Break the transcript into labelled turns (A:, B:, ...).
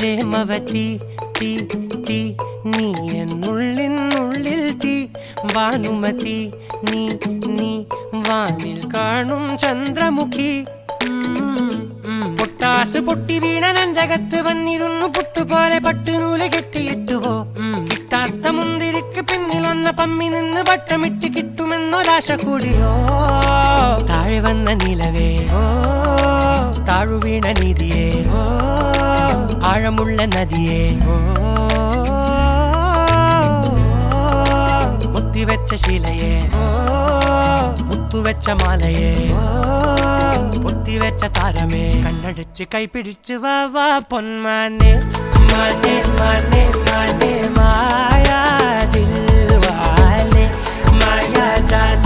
A: പ്രേമവതി തീ തീ നീ എന്നുള്ളിൽ തീ ഭാനുമതി നീ നീ വാനിൽ കാണും ചന്ദ്രമുഖി പൊട്ടാസ് പൊട്ടി വീണ നെഞ്ചകത്ത് വന്നിരുന്നു പുട്ടുപോലെ പട്ടുനൂല് കെട്ടിയിട്ടുവോ കിട്ടാത്ത മുന്തിരിക്ക് പിന്നിൽ വന്ന പമ്മി നിന്ന് വട്ടമിട്ട് കിട്ടുമെന്നൊരാശ കൂടിയോ താഴെ വന്ന നിലവേ താഴു വീണ നിധിയേ ആഴമുള്ള നദിയേ കൊത്തിവെച്ച ശിലയേ മുത്തുവെച്ച മാലയേ പൊത്തിവെച്ച താരമേ കണ്ണടിച്ച് കൈപിടിച്ച് വാ വാ പൊന്മാനെ മാനെ മാനെ മാനെ മായാ ദിൽവാലെ മായാ ജാല